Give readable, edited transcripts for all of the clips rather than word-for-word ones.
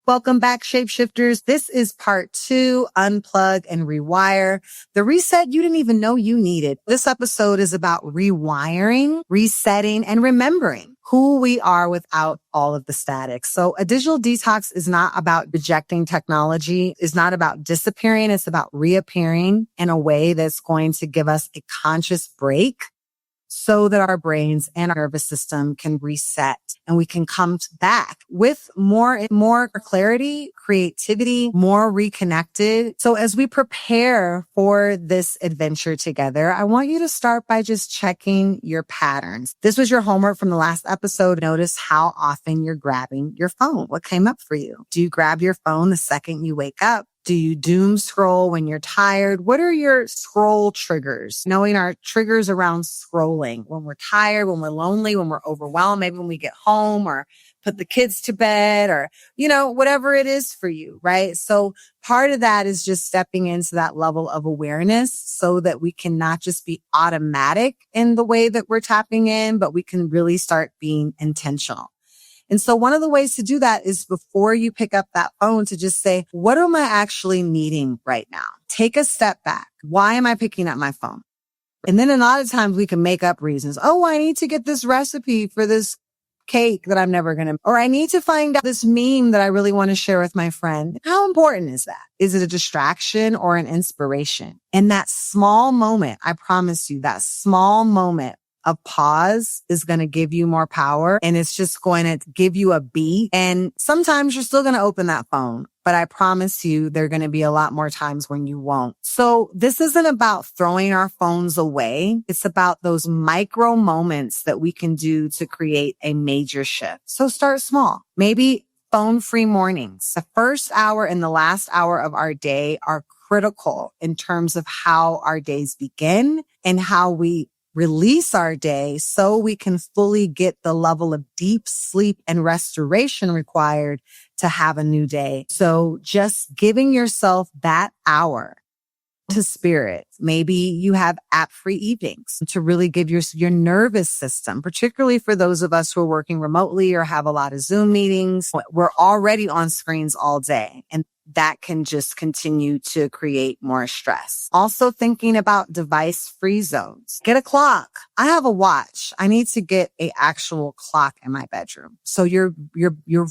Welcome back, Shapeshifters. This is part 2, Unplug and Rewire, the reset you didn't even know you needed. This episode is about rewiring, resetting, and remembering who we are without all of the static. So a digital detox is not about rejecting technology, is not about disappearing. It's about reappearing in a way that's going to give us a conscious break so that our brains and our nervous system can reset and we can come back with more clarity, creativity, more reconnected. So as we prepare for this adventure together, I want you to start by just checking your patterns. This was your homework from the last episode. Notice how often you're grabbing your phone. What came up for you? Do you grab your phone the second you wake up? Do you doom scroll when you're tired? What are your scroll triggers? Knowing our triggers around scrolling when we're tired, when we're lonely, when we're overwhelmed, maybe when we get home or put the kids to bed or, whatever it is for you, right? So part of that is just stepping into that level of awareness so that we can not just be automatic in the way that we're tapping in, but we can really start being intentional. And so one of the ways to do that is before you pick up that phone to just say, what am I actually needing right now? Take a step back. Why am I picking up my phone? And then a lot of times we can make up reasons. Oh, I need to get this recipe for this cake that I'm never going to, or I need to find out this meme that I really want to share with my friend. How important is that? Is it a distraction or an inspiration? And that small moment, I promise you, that small moment of pause is going to give you more power and it's just going to give you a beat. And sometimes you're still going to open that phone, but I promise you there are going to be a lot more times when you won't. So this isn't about throwing our phones away. It's about those micro moments that we can do to create a major shift. So start small. Maybe phone-free mornings. The first hour and the last hour of our day are critical in terms of how our days begin and how we release our day so we can fully get the level of deep sleep and restoration required to have a new day. So just giving yourself that hour to spirit. Maybe you have app-free evenings to really give your nervous system, particularly for those of us who are working remotely or have a lot of Zoom meetings. We're already on screens all day, and that can just continue to create more stress. Also thinking about device-free zones. Get a clock. I have a watch. I need to get an actual clock in my bedroom. So your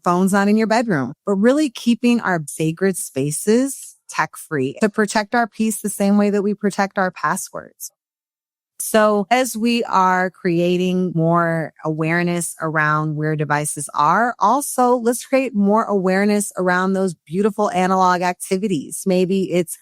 phone's not in your bedroom, but really keeping our sacred spaces tech-free to protect our peace the same way that we protect our passwords. So as we are creating more awareness around where devices are, also let's create more awareness around those beautiful analog activities. Maybe it's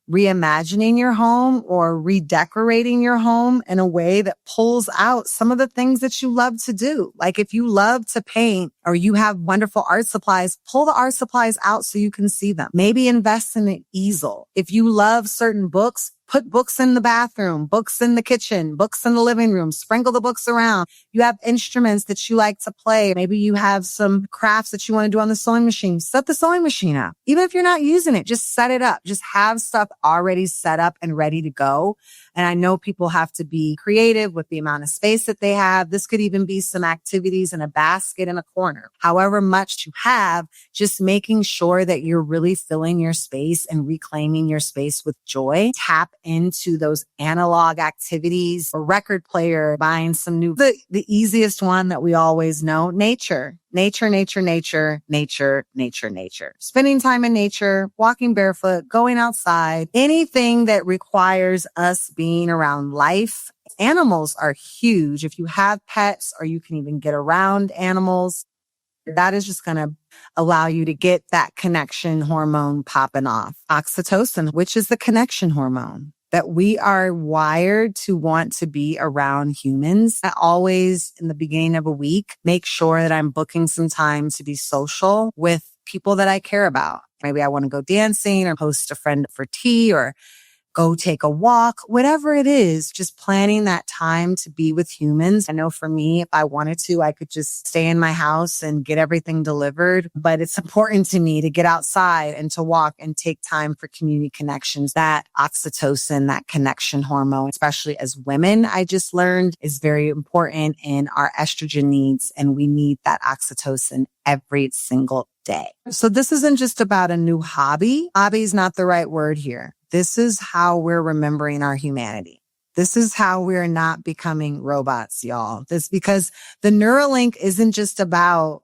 reimagining your home or redecorating your home in a way that pulls out some of the things that you love to do. Like if you love to paint or you have wonderful art supplies, pull the art supplies out so you can see them. Maybe invest in an easel. If you love certain books, put books in the bathroom, books in the kitchen, books in the living room, sprinkle the books around. You have instruments that you like to play. Maybe you have some crafts that you want to do on the sewing machine. Set the sewing machine up. Even if you're not using it, just set it up. Just have stuff already set up and ready to go. And I know people have to be creative with the amount of space that they have. This could even be some activities in a basket in a corner. However much you have, just making sure that you're really filling your space and reclaiming your space with joy. Tap into those analog activities, a record player, buying some new, the easiest one that we always know, nature. Nature. Spending time in nature, walking barefoot, going outside, anything that requires us being around life. Animals are huge. If you have pets or you can even get around animals, that is just going to allow you to get that connection hormone popping off. Oxytocin, which is the connection hormone that we are wired to want to be around humans. I always, in the beginning of a week, make sure that I'm booking some time to be social with people that I care about. Maybe I want to go dancing or host a friend for tea or go take a walk, whatever it is, just planning that time to be with humans. I know for me, if I wanted to, I could just stay in my house and get everything delivered. But it's important to me to get outside and to walk and take time for community connections. That oxytocin, that connection hormone, especially as women, I just learned is very important in our estrogen needs. And we need that oxytocin every single day. So this isn't just about a new hobby. Hobby is not the right word here. This is how we're remembering our humanity. This is how we're not becoming robots, y'all. This because the Neuralink isn't just about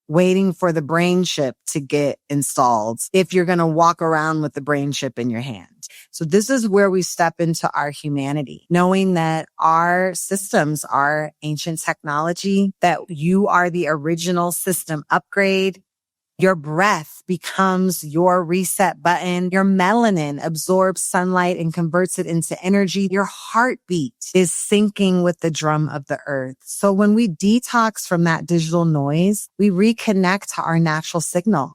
waiting for the brain chip to get installed if you're going to walk around with the brain chip in your hand. So this is where we step into our humanity, knowing that our systems are ancient technology, that you are the original system upgrade. Your breath becomes your reset button. Your melanin absorbs sunlight and converts it into energy. Your heartbeat is syncing with the drum of the earth. So when we detox from that digital noise, we reconnect to our natural signal.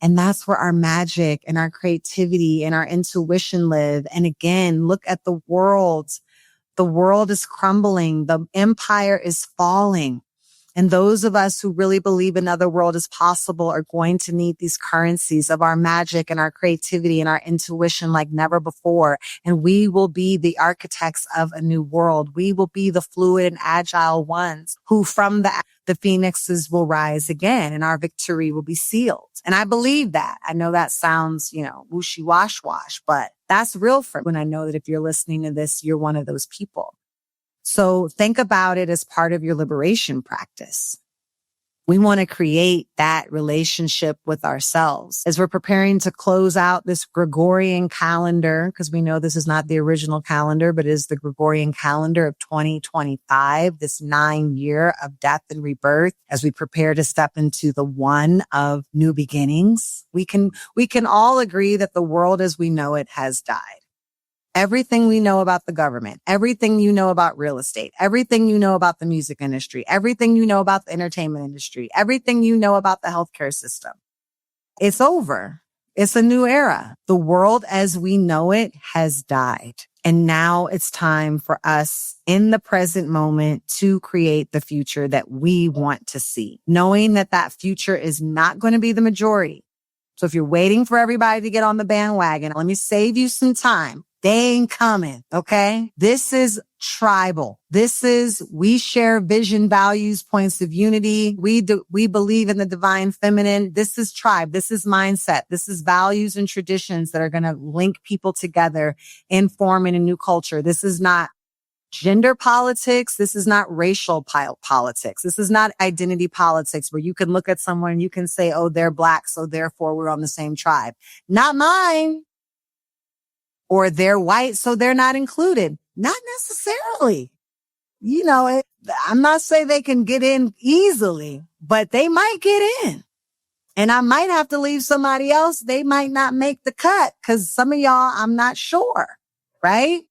And that's where our magic and our creativity and our intuition live. And again, look at the world. The world is crumbling. The empire is falling. And those of us who really believe another world is possible are going to need these currencies of our magic and our creativity and our intuition like never before. And we will be the architects of a new world. We will be the fluid and agile ones who from the phoenixes will rise again and our victory will be sealed. And I believe that. I know that sounds, whooshy wash, but that's real for me when I know that if you're listening to this, you're one of those people. So think about it as part of your liberation practice. We want to create that relationship with ourselves as we're preparing to close out this Gregorian calendar, because we know this is not the original calendar, but it is the Gregorian calendar of 2025, this 9-year of death and rebirth. As we prepare to step into the one of new beginnings, we can all agree that the world as we know it has died. Everything we know about the government, everything you know about real estate, everything you know about the music industry, everything you know about the entertainment industry, everything you know about the healthcare system. It's over. It's a new era. The world as we know it has died. And now it's time for us in the present moment to create the future that we want to see, knowing that that future is not going to be the majority. So if you're waiting for everybody to get on the bandwagon, let me save you some time. They ain't coming. Okay. This is tribal. This is, we share vision, values, points of unity. We believe in the divine feminine. This is tribe. This is mindset. This is values and traditions that are going to link people together in forming a new culture. This is not gender politics. This is not racial politics. This is not identity politics where you can look at someone and you can say, oh, they're Black, so therefore we're on the same tribe. Not mine. Or they're white, so they're not included. Not necessarily. I'm not saying they can get in easily, but they might get in. And I might have to leave somebody else. They might not make the cut because some of y'all, I'm not sure, right?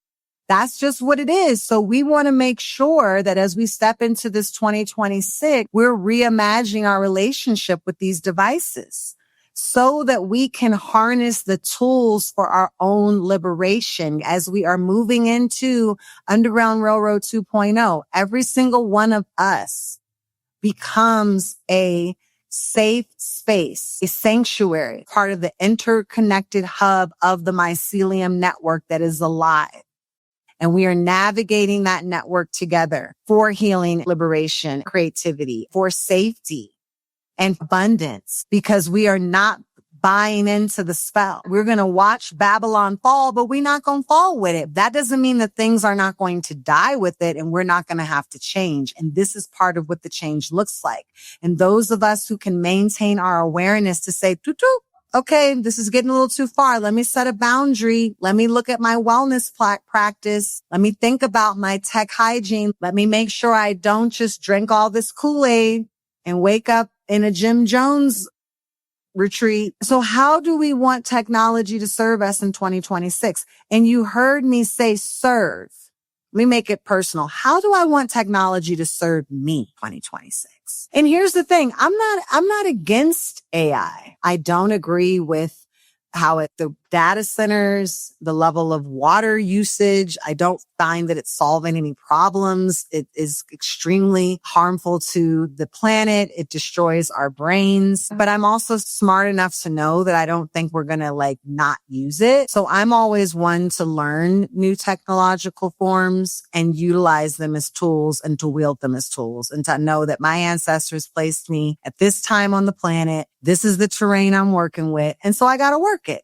That's just what it is. So we want to make sure that as we step into this 2026, we're reimagining our relationship with these devices, so that we can harness the tools for our own liberation as we are moving into Underground Railroad 2.0. Every single one of us becomes a safe space, a sanctuary, part of the interconnected hub of the mycelium network that is alive. And we are navigating that network together for healing, liberation, creativity, for safety and abundance, because we are not buying into the spell. We're going to watch Babylon fall, but we're not going to fall with it. That doesn't mean that things are not going to die with it and we're not going to have to change. And this is part of what the change looks like. And those of us who can maintain our awareness to say, okay, this is getting a little too far. Let me set a boundary. Let me look at my wellness practice. Let me think about my tech hygiene. Let me make sure I don't just drink all this Kool-Aid and wake up in a Jim Jones retreat. So how do we want technology to serve us in 2026? And you heard me say serve. Let me make it personal. How do I want technology to serve me 2026? And here's the thing. I'm not against AI. I don't agree with how the data centers, the level of water usage. I don't find that it's solving any problems. It is extremely harmful to the planet. It destroys our brains. But I'm also smart enough to know that I don't think we're going to not use it. So I'm always one to learn new technological forms and utilize them as tools and to wield them as tools and to know that my ancestors placed me at this time on the planet. This is the terrain I'm working with. And so I got to work it.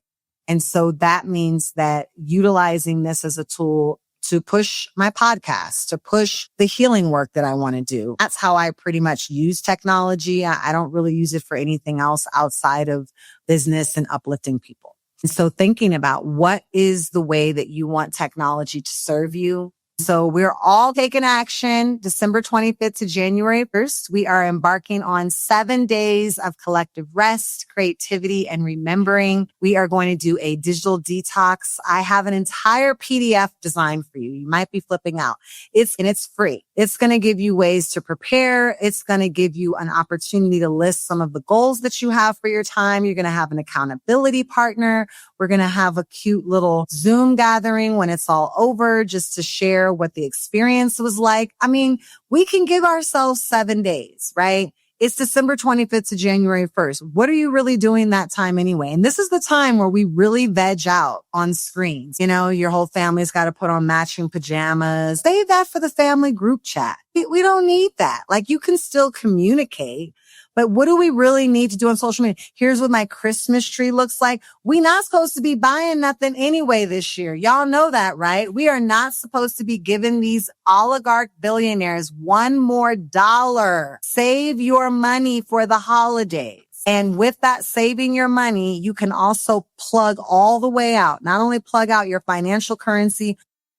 And so that means that utilizing this as a tool to push my podcast, to push the healing work that I want to do. That's how I pretty much use technology. I don't really use it for anything else outside of business and uplifting people. And so thinking about what is the way that you want technology to serve you. So we're all taking action. December 25th to January 1st, we are embarking on 7 days of collective rest, creativity, and remembering. We are going to do a digital detox. I have an entire PDF designed for you. You might be flipping out. It's free. It's going to give you ways to prepare. It's going to give you an opportunity to list some of the goals that you have for your time. You're going to have an accountability partner. We're going to have a cute little Zoom gathering when it's all over just to share what the experience was like. I mean, we can give ourselves 7 days, right? It's December 25th to January 1st. What are you really doing that time anyway? And this is the time where we really veg out on screens. You know, your whole family's got to put on matching pajamas. Save that for the family group chat. We don't need that. You can still communicate. But what do we really need to do on social media? Here's what my Christmas tree looks like. We not supposed to be buying nothing anyway this year. Y'all know that, right? We are not supposed to be giving these oligarch billionaires one more dollar. Save your money for the holidays. And with that saving your money, you can also plug all the way out. Not only plug out your financial currency,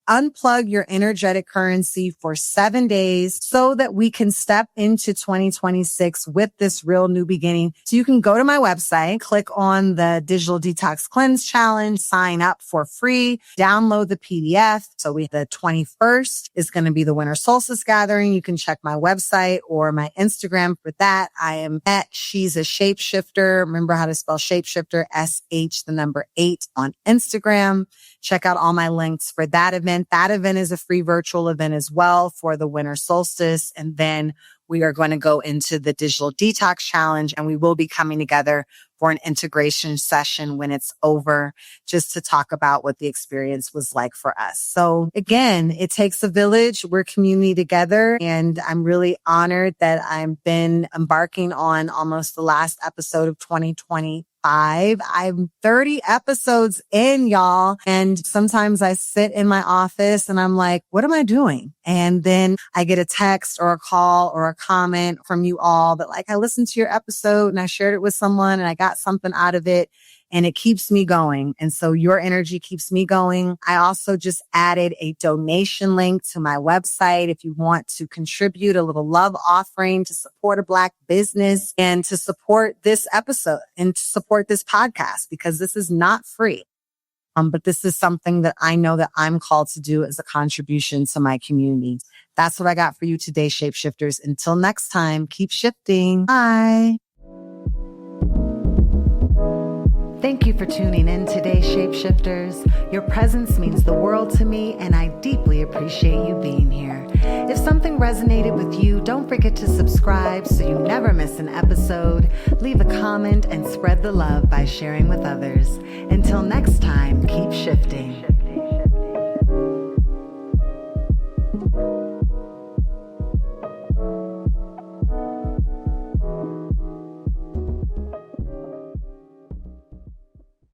unplug your energetic currency for 7 days so that we can step into 2026 with this real new beginning. So you can go to my website, click on the Digital Detox Cleanse Challenge, sign up for free, download the PDF. So the 21st is going to be the winter solstice gathering. You can check my website or my Instagram for that. I am at She's a Shapeshifter. Remember how to spell shapeshifter, SH8 on Instagram. Check out all my links for that event. That event is a free virtual event as well for the winter solstice. And then we are going to go into the digital detox challenge, and we will be coming together for an integration session when it's over, just to talk about what the experience was like for us. So again, it takes a village. We're community together, and I'm really honored that I've been embarking on almost the last episode of 2025. I'm 30 episodes in, y'all. And sometimes I sit in my office and I'm like, what am I doing? And then I get a text or a call or a comment from you all that I listened to your episode and I shared it with someone and I got something out of it. And it keeps me going. And so your energy keeps me going. I also just added a donation link to my website if you want to contribute a little love offering to support a Black business and to support this episode and to support this podcast, because this is not free. But this is something that I know that I'm called to do as a contribution to my community. That's what I got for you today, Shapeshifters. Until next time, keep shifting. Bye. Thank you for tuning in today, Shapeshifters. Your presence means the world to me, and I deeply appreciate you being here. If something resonated with you, don't forget to subscribe so you never miss an episode. Leave a comment and spread the love by sharing with others. Until next time, keep shifting.